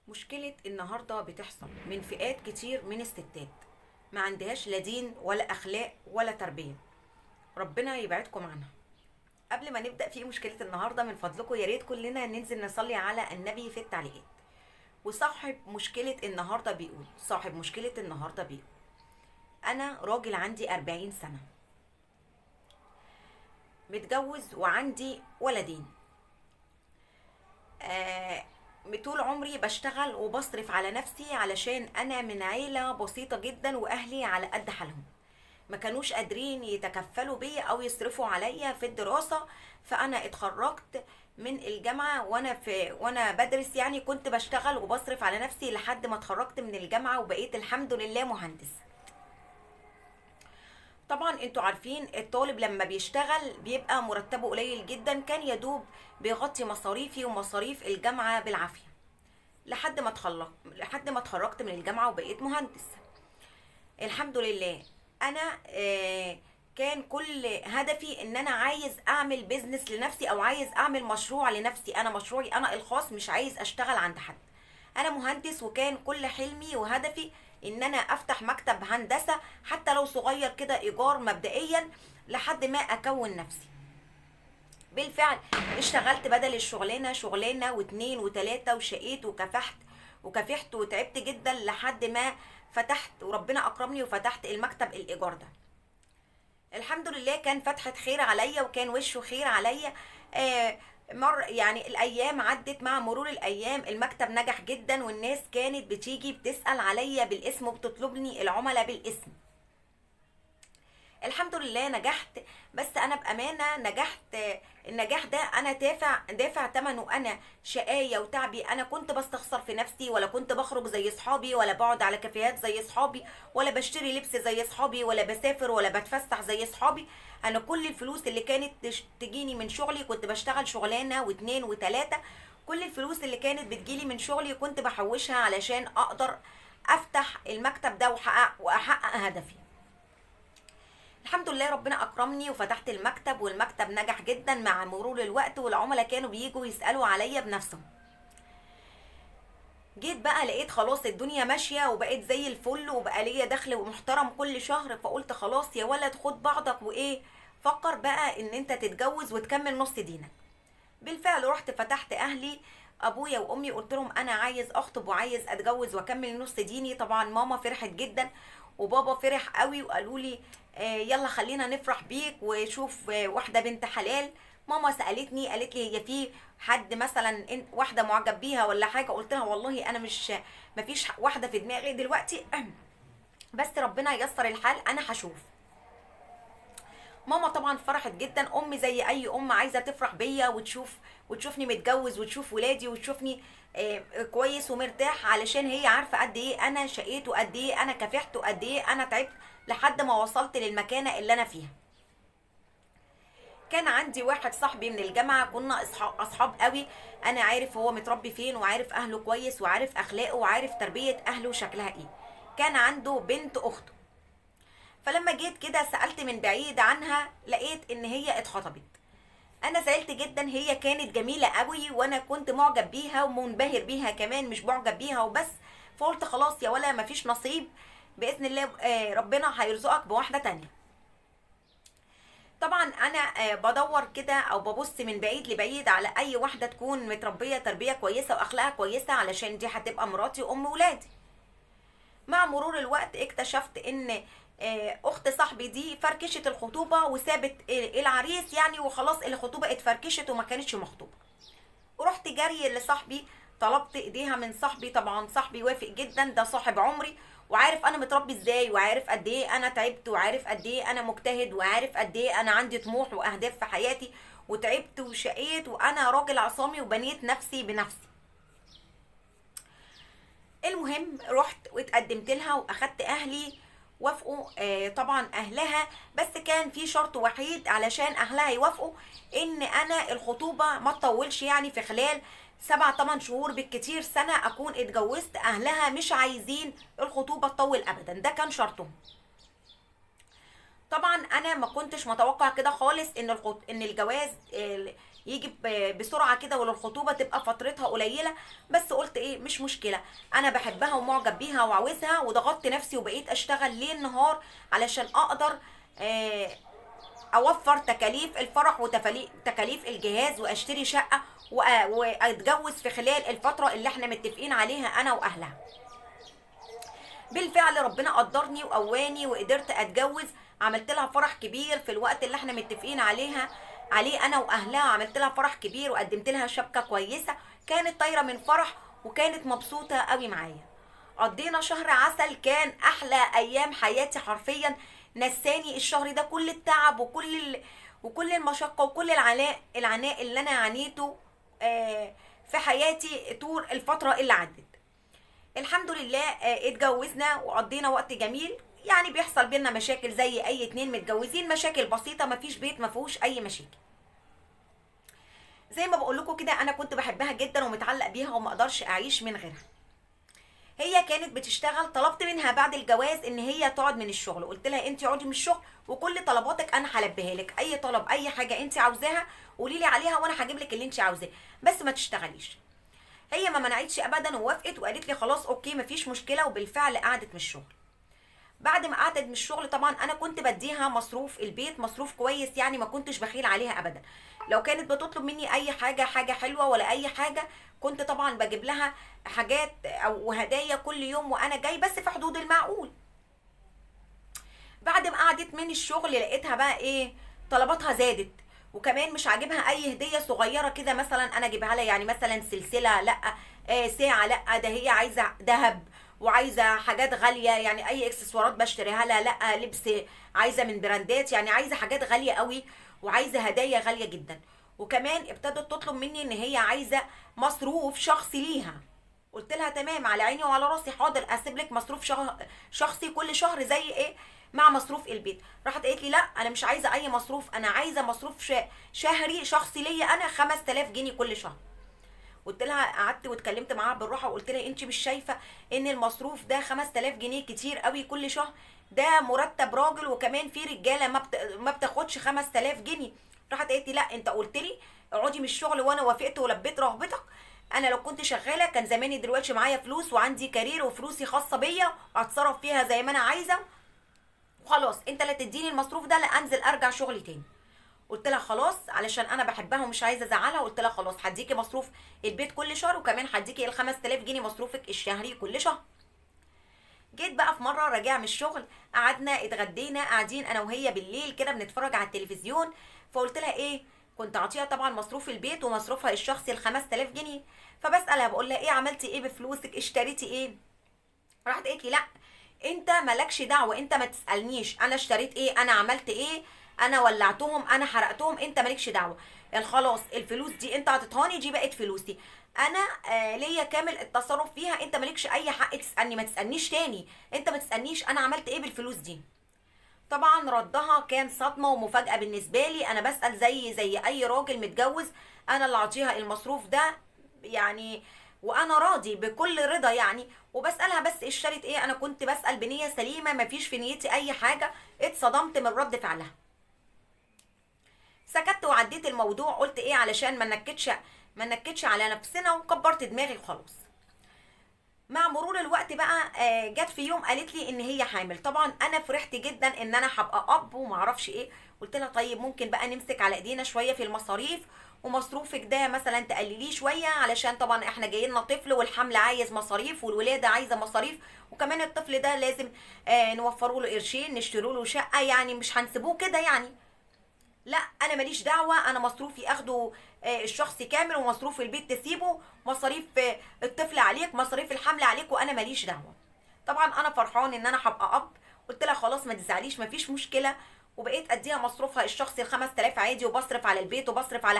مشكلة النهاردة بتحصل من فئات كتير من الستات، ما عندهاش لا دين ولا أخلاق ولا تربية. ربنا يبعدكم عنها. قبل ما نبدأ في مشكلة النهاردة، من فضلكم يا ريت كلنا ننزل نصلي على النبي في التعليقات. وصاحب مشكلة النهاردة بيقول صاحب مشكلة النهاردة بيقول: أنا راجل عندي 40 سنة، متجوز وعندي ولدين. آه طول عمري بشتغل وبصرف على نفسي علشان انا من عيلة بسيطة جدا واهلي على قد حالهم، ما كانوش قادرين يتكفلوا بيا او يصرفوا عليا في الدراسة. فانا اتخرجت من الجامعة وانا بدرس، يعني كنت بشتغل وبصرف على نفسي لحد ما اتخرجت من الجامعة وبقيت الحمد لله مهندس. طبعا انتوا عارفين الطالب لما بيشتغل بيبقى مرتبه قليل جدا، كان يدوب بيغطي مصاريفي ومصاريف الجامعة بالعافية لحد ما اتخرجت من الجامعة وبقيت مهندس. الحمد لله. انا كان كل هدفي ان انا عايز اعمل بيزنس لنفسي او عايز اعمل مشروع لنفسي، انا مشروعي انا الخاص، مش عايز اشتغل عند حد. انا مهندس وكان كل حلمي وهدفي ان انا افتح مكتب هندسة، حتى لو صغير كده ايجار مبدئيا لحد ما اكون نفسي. بالفعل اشتغلت بدل الشغلانة شغلانة واتنين وتلاتة، وشقيت وكافحت وتعبت جدا لحد ما فتحت، وربنا اكرمني وفتحت المكتب الايجار ده. الحمد لله، كان فتحة خير عليا وكان وشه خير عليا. يعني الايام عدت، مع مرور الايام المكتب نجح جدا، والناس كانت بتيجي بتسأل عليا بالاسم وبتطلبني العملاء بالاسم. الحمد لله نجحت. بس انا بامانه نجحت. النجاح ده انا دافع ثمنه، انا شقايه وتعبي. انا كنت بستخسر في نفسي، ولا كنت بخرج زي اصحابي، ولا بقعد على كافيهات زي اصحابي، ولا بشتري لبس زي اصحابي، ولا بسافر ولا بتفسح زي اصحابي. انا كل الفلوس اللي كانت تجيني من شغلي، كنت بشتغل شغلانه واتنين وتلاته، كل الفلوس اللي كانت بتجيلي من شغلي كنت بحوشها علشان اقدر افتح المكتب ده واحقق هدفي. الحمد لله ربنا اكرمني وفتحت المكتب، والمكتب نجح جدا مع مرور الوقت، والعملاء كانوا بييجوا يسالوا عليا بنفسهم. جيت بقى لقيت خلاص الدنيا ماشيه وبقيت زي الفل، وبقى ليا دخل محترم كل شهر، فقلت خلاص يا ولد خد بعضك وايه، فكر بقى ان انت تتجوز وتكمل نص دينك. بالفعل رحت فتحت اهلي، ابويا وامي، قلت لهم انا عايز اخطب وعايز اتجوز واكمل نص ديني. طبعا ماما فرحت جدا وبابا فرح قوي، وقالوا لي يلا خلينا نفرح بيك وشوف واحده بنت حلال. ماما سالتني قالت لي هي في حد مثلا واحده معجب بيها ولا حاجه؟ قلت لها والله انا مش، مفيش واحده في دماغي دلوقتي بس ربنا ييسر الحال انا هشوف. ماما طبعا فرحت جدا، امي زي اي ام عايزه تفرح بيا وتشوفني متجوز وتشوف ولادي وتشوفني كويس ومرتاح، علشان هي عارفه قد ايه انا شقيت وقد ايه انا كافحت وقد ايه انا تعبت لحد ما وصلت للمكانه اللي انا فيها. كان عندي واحد صاحبي من الجامعه، كنا اصحاب قوي. انا عارف هو متربي فين، وعارف اهله كويس، وعارف اخلاقه، وعارف تربيه اهله شكلها ايه. كان عنده بنت اخته. فلما جيت كده سألت من بعيد عنها، لقيت ان هي اتخطبت. انا زعلت جدا، هي كانت جميلة قوي وانا كنت معجب بيها ومنبهر بيها كمان، مش معجب بيها وبس. فقلت خلاص يا ولا مفيش نصيب، بإذن الله ربنا هيرزقك بواحدة تانية. طبعا انا بدور كده او ببص من بعيد لبعيد على اي واحدة تكون متربية تربية كويسة واخلاقها كويسة، علشان دي هتبقى مراتي وام ولادي. مع مرور الوقت اكتشفت ان اخت صاحبي دي فركشت الخطوبه وسابت العريس، يعني وخلاص الخطوبه اتفركشت وما كانتش مخطوبه. ورحت جري لصاحبي، طلبت ايديها من صاحبي. طبعا صاحبي وافق جدا، ده صاحب عمري وعارف انا متربي ازاي، وعارف قد ايه انا تعبت، وعارف قد ايه انا مجتهد، وعارف قد ايه انا عندي طموح واهداف في حياتي، وتعبت وشقيت، وانا راجل عصامي وبنيت نفسي بنفسي. المهم رحت واتقدمت لها واخدت اهلي، وافقوا. طبعا اهلها، بس كان في شرط وحيد علشان اهلها يوافقوا، ان انا الخطوبة ما تطولش، يعني في خلال 7 8 شهور بالكتير سنة اكون اتجوزت. اهلها مش عايزين الخطوبة تطول ابدا، ده كان شرطهم. طبعا انا ما كنتش متوقع كده خالص ان ان الجواز يجي بسرعه كده، وللخطوبه تبقى فترتها قليله. بس قلت ايه مش مشكله، انا بحبها ومعجب بيها وعاوزها، وضغطت نفسي وبقيت اشتغل ليل نهار علشان اقدر اوفر تكاليف الفرح وتكاليف الجهاز، واشتري شقه واتجوز في خلال الفتره اللي احنا متفقين عليها انا واهلها. بالفعل ربنا قدرني وقواني وقدرت اتجوز. عملت لها فرح كبير في الوقت اللي احنا متفقين عليه انا واهلها. عملت لها فرح كبير وقدمت لها شبكه كويسه، كانت طايره من فرح وكانت مبسوطه قوي معايا. قضينا شهر عسل، كان احلى ايام حياتي حرفيا. نساني الشهر ده كل التعب وكل المشقه وكل العناء اللي انا عانيته في حياتي طول الفتره اللي عدت. الحمد لله اتجوزنا وقضينا وقت جميل. يعني بيحصل بينا مشاكل زي اي اتنين متجوزين، مشاكل بسيطه، مفيش بيت ما فيهوش اي مشاكل. زي ما بقول لكم كده، انا كنت بحبها جدا ومتعلق بيها وما اقدرش اعيش من غيرها. هي كانت بتشتغل، طلبت منها بعد الجواز ان هي تقعد من الشغل. قلت لها انت اقعدي من الشغل وكل طلباتك انا هلبيها لك، اي طلب اي حاجه انت عاوزاها قولي لي عليها وانا هجيب لك اللي انت عاوزاه، بس ما تشتغليش. هي ما منعتش ابدا ووافقت وقالت لي خلاص اوكي مفيش مشكله، وبالفعل قعدت من الشغل. بعد ما قعدت من الشغل طبعا انا كنت بديها مصروف البيت، مصروف كويس يعني، ما كنتش بخيل عليها ابدا. لو كانت بتطلب مني اي حاجه حلوه ولا اي حاجه، كنت طبعا بجيب لها حاجات او هدايا كل يوم وانا جاي، بس في حدود المعقول. بعد ما قعدت من الشغل لقيتها بقى ايه، طلباتها زادت، وكمان مش عاجبها اي هديه صغيره كده مثلا انا اجيبها لها، يعني مثلا سلسله لا، ساعه لا، ده هي عايزه ذهب وعايزه حاجات غاليه، يعني اي اكسسوارات بشتريها لها لا، لبس عايزه من براندات، يعني عايزه حاجات غاليه قوي وعايزه هدايا غاليه جدا. وكمان ابتدت تطلب مني ان هي عايزه مصروف شخصي ليها. قلت لها تمام، على عيني وعلى راسي، حاضر اسيب لك مصروف شخصي كل شهر زي ايه مع مصروف البيت. راحت قالت لي لا انا مش عايزه اي مصروف، انا عايزه مصروف شهري شخصي ليا انا 5000 جنيه كل شهر. قلت لها، قعدت واتكلمت معاها بالراحه وقلت لها انت مش شايفه ان المصروف ده 5000 جنيه كتير قوي كل شهر؟ ده مرتب راجل، وكمان في رجاله ما بتاخدش 5000 جنيه. راحت قالت لي لا انت قلت لي اقعدي من الشغل وانا وافقت ولبيت رغبتك. انا لو كنت شغاله كان زماني دلوقتي معايا فلوس وعندي كارير وفلوسي خاصه بيا اتصرف فيها زي ما انا عايزه، وخلاص انت لا تديني المصروف ده لا انزل ارجع شغلي تاني. قلت لها خلاص، علشان انا بحبها ومش عايزه ازعلها، قلت لها خلاص هديكي مصروف البيت كل شهر، وكمان هديكي ال 5000 جنيه مصروفك الشهري كل شهر. جيت بقى في مره راجعه من الشغل، قعدنا اتغدينا قاعدين انا وهي بالليل كده بنتفرج على التلفزيون، فقلت لها ايه، كنت اعطيها طبعا مصروف البيت ومصروفها الشخصي ال 5000 جنيه. فبسالها بقول لها ايه عملتي ايه بفلوسك، اشتريتي ايه؟ راحت قالت لي لا انت مالكش دعوه، انت ما تسالنيش انا اشتريت ايه، انا عملت ايه، انا ولعتهم، انا حرقتهم، انت مالكش دعوه. خلاص الفلوس دي انت عطيتهاني، دي بقت فلوسي انا، ليا كامل التصرف فيها، انت مالكش اي حق تسالني، ما تسالنيش تاني، انت ما تسالنيش انا عملت ايه بالفلوس دي. طبعا ردها كان صدمه ومفاجاه بالنسبه لي. انا بسال زي اي راجل متجوز، انا اللي اعطيها المصروف ده يعني، وانا راضي بكل رضا يعني، وبسالها بس اشتريت ايه. انا كنت بسال بنيه سليمه، مفيش في نيتي اي حاجه. اتصدمت من رد فعلها، سكت وعديت الموضوع. قلت ايه علشان ما نكدش على نفسنا، وكبرت دماغي وخلاص. مع مرور الوقت بقى جت في يوم قالت لي ان هي حامل. طبعا انا فرحت جدا ان انا هبقى اب ومعرفش ايه. قلت لها طيب ممكن بقى نمسك على ايدينا شويه في المصاريف، ومصروفك ده مثلا تقلليه شويه، علشان طبعا احنا جاي لنا طفل، والحمل عايز مصاريف، والولاده عايزه مصاريف، وكمان الطفل ده لازم نوفره له قرشين، نشتري له شقه، يعني مش هنسيبوه كده يعني. لا انا ماليش دعوه، انا مصروفي اخده الشخصي كامل، ومصروف البيت تسيبه، مصاريف الطفل عليك، مصاريف الحمل عليك، وانا ماليش دعوه. طبعا انا فرحان ان انا هبقى اب. قلت لها خلاص ما تزعليش مفيش مشكله، وبقيت اديها مصروفها الشخصي ال 5000 عادي، وبصرف على البيت وبصرف على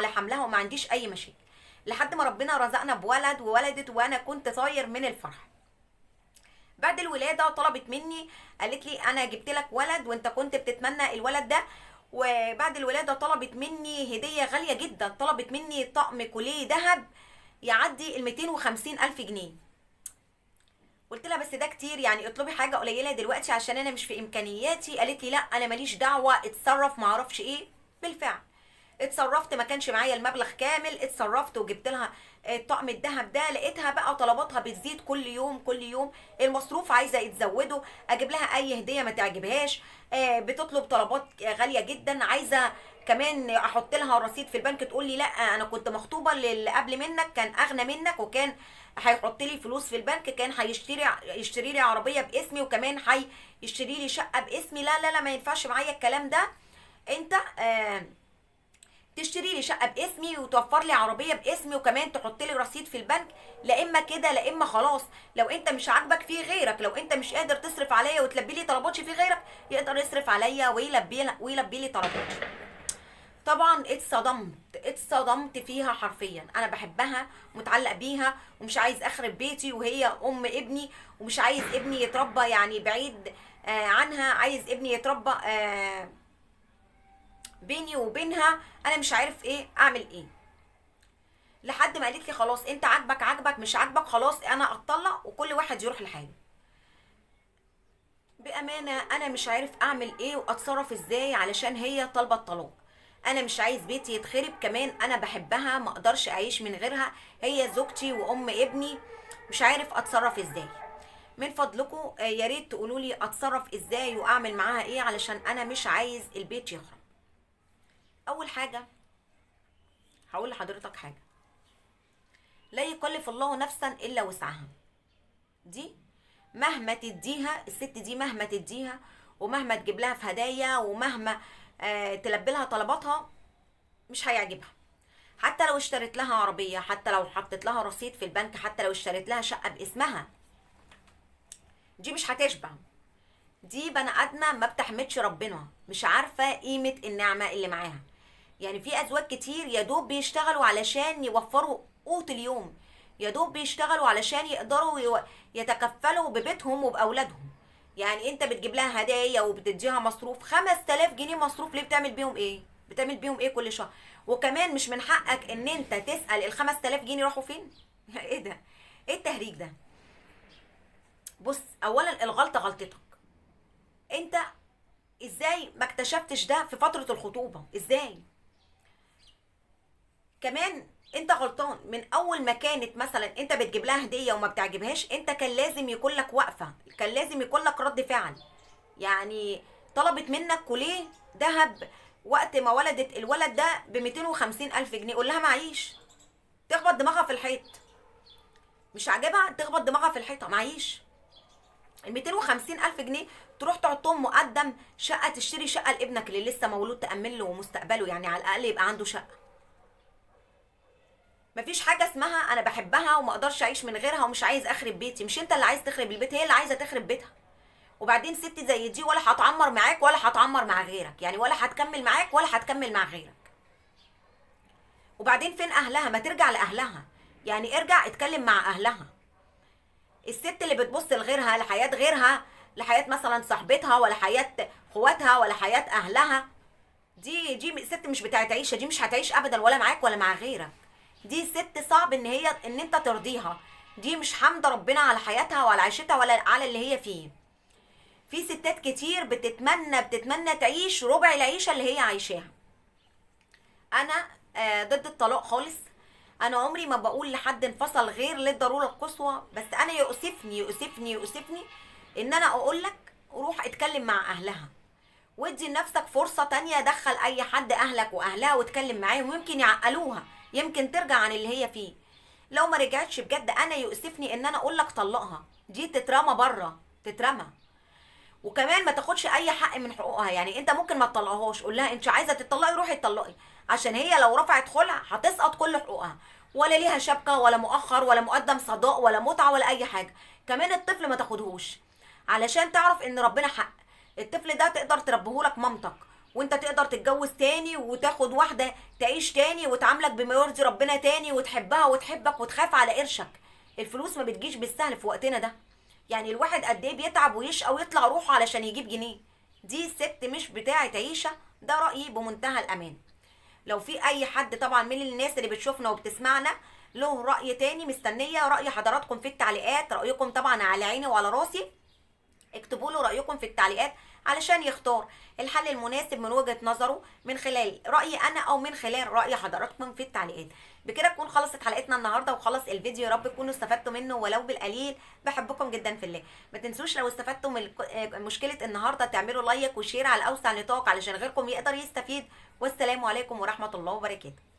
حملها وما عنديش اي مشاكل. لحد ما ربنا رزقنا بولد وولدت، وانا كنت طاير من الفرح. بعد الولاده طلبت مني، قالت لي انا جبت لك ولد وانت كنت بتتمنى الولد ده. وبعد الولاده طلبت مني هديه غاليه جدا، طلبت مني طقم كوليه ذهب يعدي ال 250 الف جنيه. قلت لها بس ده كتير، يعني اطلبي حاجه قليله دلوقتي عشان انا مش في امكانياتي. قالت لي لا انا ماليش دعوه، اتصرف معرفش ايه. بالفعل اتصرفت، ما كانش معايا المبلغ كامل، اتصرفت وجبت لها طقم الذهب ده. لقيتها بقى طلباتها بتزيد كل يوم كل يوم، المصروف عايزه يتزوده، اجيب لها اي هديه ما تعجبهاش، بتطلب طلبات غاليه جدا، عايزه كمان احط لها رصيد في البنك، تقول لي لا انا كنت مخطوبه للي قبل منك كان اغنى منك، وكان هيحط لي فلوس في البنك، كان يشتري لي عربيه باسمي، وكمان هيشتري لي شقه باسمي. لا لا لا، ما ينفعش معايا الكلام ده. انت تشتري لي شقه باسمي وتوفر لي عربيه باسمي وكمان تحط لي رصيد في البنك، لا اما كده لا اما خلاص. لو انت مش عاجبك في غيرك، لو انت مش قادر تصرف عليا وتلبي لي طلباتي، في غيرك يقدر يصرف عليا ويلبي لي طلباتي. طبعا اتصدمت فيها حرفيا. انا بحبها، متعلق بيها، ومش عايز اخرب بيتي، وهي ام ابني، ومش عايز ابني يتربى يعني بعيد عنها، عايز ابني يتربى بيني وبينها. انا مش عارف ايه اعمل ايه، لحد ما قالت لي خلاص انت عاجبك مش عاجبك خلاص انا اتطلق وكل واحد يروح لحاله. بامانه انا مش عارف اعمل ايه واتصرف ازاي، علشان هي طالبه الطلاق. انا مش عايز بيتي يتخرب، كمان انا بحبها، ما اقدرش اعيش من غيرها، هي زوجتي وام ابني. مش عارف اتصرف ازاي. من فضلكم يا ريت تقولوا لي اتصرف ازاي واعمل معاها ايه، علشان انا مش عايز البيت يخرب. اول حاجه هقول لحضرتك حاجه، لا يكلف الله نفسا الا وسعها. دي مهما تديها الست دي، مهما تديها ومهما تجيب لها في هدايا ومهما تلبي لها طلباتها، مش هيعجبها. حتى لو اشتريت لها عربية، حتى لو حطيت لها رصيد في البنك، حتى لو اشتريت لها شقة باسمها، دي مش هتشبع. دي بني ادمه ما بتحمدش ربنا، مش عارفه قيمه النعمه اللي معاها. يعني في ازواج كتير يا دوب بيشتغلوا علشان يوفروا قوت اليوم، يا دوب بيشتغلوا علشان يقدروا يتكفلوا ببيتهم وباولادهم. يعني انت بتجيب لها هدايا وبتديها مصروف 5000 جنيه مصروف، ليه؟ بتعمل بيهم ايه؟ بتعمل بيهم ايه كل شهر؟ وكمان مش من حقك ان انت تسال ال 5000 جنيه راحوا فين؟ ايه ده؟ ايه التهريج ده؟ بص، اولا الغلطه غلطتك انت. ازاي ما اكتشفتش ده في فتره الخطوبه؟ ازاي؟ كمان انت غلطان من اول ما كانت مثلا انت بتجيب لها هديه وما بتعجبهاش، انت كان لازم يكون لك وقفه، كان لازم يكون لك رد فعل. يعني طلبت منك كوليه ذهب وقت ما ولدت الولد ده ب 250 الف جنيه، قول لها معيش، تخبط دماغها في الحيط. مش عاجبها تخبط دماغها في الحيطه، معيش. ال 250 الف جنيه تروح تحطهم مقدم شقه، تشتري شقه لابنك اللي لسه مولود، تامن له مستقبله، يعني على الاقل يبقى عنده شقه. مفيش حاجه اسمها انا بحبها وما اقدرش اعيش من غيرها ومش عايز اخرب بيتي. مش انت اللي عايز تخرب البيت، هي اللي عايزه تخرب بيتها. وبعدين ست زي دي ولا هتعمر معاك ولا هتعمر مع غيرك، يعني ولا هتكمل معاك ولا هتكمل مع غيرك. وبعدين فين اهلها؟ ما ترجع لاهلها، يعني ارجع اتكلم مع اهلها. الست اللي بتبص لغيرها، لحياه غيرها، لحياه مثلا صاحبتها ولا حياه اخواتها ولا حياه اهلها، دي ست مش بتاعت عيشه، دي مش هتعيش ابدا ولا معاك ولا مع غيرك. دي ست صعب ان انت ترضيها، دي مش حامده ربنا على حياتها ولا عيشتها ولا على اللي هي فيه. في ستات كتير بتتمنى تعيش ربع العيشه اللي هي عايشاها. انا ضد الطلاق خالص. انا عمري ما بقول لحد انفصل غير للضروره القصوى، بس انا يؤسفني ان انا اقول لك روح اتكلم مع اهلها، وادي لنفسك فرصه تانية، دخل اي حد اهلك واهلها واتكلم معاهم، يمكن يعقلوها، يمكن ترجع عن اللي هي فيه. لو ما رجعتش بجد انا يؤسفني ان انا اقول لك طلقها، دي تترمى بره، تترمى. وكمان ما تاخدش اي حق من حقوقها. يعني انت ممكن ما تطلقهاش، قول لها انت عايزه تطلقي روحي اتطلقي، عشان هي لو رفعت خلع هتسقط كل حقوقها، ولا ليها شبكه ولا مؤخر ولا مقدم صداق ولا متعه ولا اي حاجه. كمان الطفل ما تاخدهوش، علشان تعرف ان ربنا حق. الطفل ده تقدر تربيهولك مامتك، وانت تقدر تتجوز تاني وتاخد واحده تعيش تاني وتعاملك بما يرضي ربنا تاني، وتحبها وتحبك وتخاف على قرشك. الفلوس ما بتجيش بالسهل في وقتنا ده. يعني الواحد قد ايه بيتعب ويشقى ويطلع روحه علشان يجيب جنيه. دي ست مش بتاعه عيشه، ده رايي بمنتهى الامان. لو في اي حد طبعا من الناس اللي بتشوفنا وبتسمعنا له راي تاني، مستنيه راي حضراتكم في التعليقات. رايكم طبعا على عيني وعلى راسي. اكتبوا له رأيكم في التعليقات علشان يختار الحل المناسب من وجهة نظره، من خلال رأيي أنا أو من خلال رأي حضراتكم في التعليقات. بكده تكون خلصت حلقتنا النهارده وخلص الفيديو، يا رب تكونوا استفدتوا منه ولو بالقليل. بحبكم جدا في الله. ما تنسوش لو استفدتوا من مشكلة النهارده تعملوا لايك وشير على أوسع نطاق علشان غيركم يقدر يستفيد. والسلام عليكم ورحمة الله وبركاته.